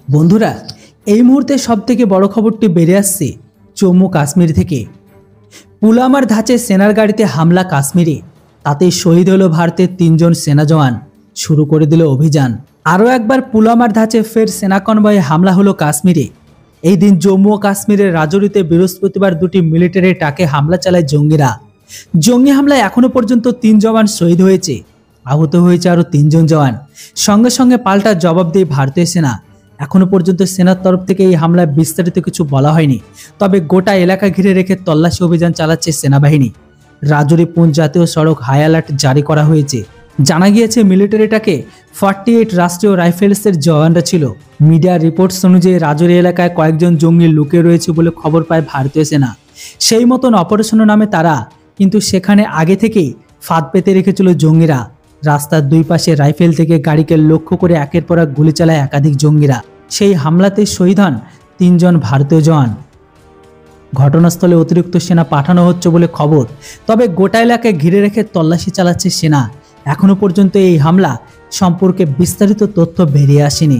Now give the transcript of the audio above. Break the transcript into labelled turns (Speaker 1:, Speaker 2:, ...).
Speaker 1: বন্ধুরা, এই মুহূর্তে সবথেকে বড় খবরটি বেরিয়ে আসছে জম্মু কাশ্মীর থেকে। পুলওয়ামার ধাঁচে সেনার গাড়িতে হামলা কাশ্মীরে, তাতেই শহীদ হলো ভারতের 3 জন সেনা জওয়ান। শুরু করে দিল অভিযান। আরও একবার পুলওয়ামার ধাঁচে ফের সেনা কনভয়ে হামলা হলো কাশ্মীরে। এই দিন জম্মু ও কাশ্মীরের রাজৌরিতে বৃহস্পতিবার দুটি মিলিটারি ট্রাকে হামলা চালায় জঙ্গিরা। জঙ্গি হামলায় এখনও পর্যন্ত 3 জওয়ান শহীদ হয়েছে, আহত হয়েছে আরও 3 জন জওয়ান। সঙ্গে সঙ্গে পাল্টা জবাব দিয়ে ভারতীয় সেনা। এখনো পর্যন্ত সেনার তরফ থেকে এই হামলায় বিস্তারিত কিছু বলা হয়নি, তবে গোটা এলাকা ঘিরে রেখে তল্লাশি অভিযান চালাচ্ছে সেনাবাহিনী। রাজৌরি পুঞ্চ জাতীয় সড়ক হাই অ্যালার্ট জারি করা হয়েছে। জানা গিয়েছে মিলিটারিটাকে 48 রাষ্ট্রীয় রাইফেলসের জওয়ানরা ছিল। মিডিয়া রিপোর্টস অনুযায়ী রাজৌরি এলাকায় কয়েকজন জঙ্গি লুকিয়ে রয়েছে বলে খবর পায় ভারতীয় সেনা। সেই মতন অপারেশনের নামে তারা কিন্তু সেখানে আগে থেকেই ফাঁদ পেতে রেখেছিল জঙ্গিরা। রাস্তার দুই পাশে রাইফেল থেকে গাড়িকে লক্ষ্য করে একের পর এক গুলি চালায় একাধিক জঙ্গিরা। সেই হামলাতে শহীদ হন 3 জন ভারতীয় জওয়ান। ঘটনাস্থলে অতিরিক্ত সেনা পাঠানো হচ্ছে বলে খবর, তবে গোটা এলাকায় ঘিরে রেখে তল্লাশি চালাচ্ছে সেনা। এখনো পর্যন্ত এই হামলা সম্পর্কে বিস্তারিত তথ্য বেরিয়ে আসেনি।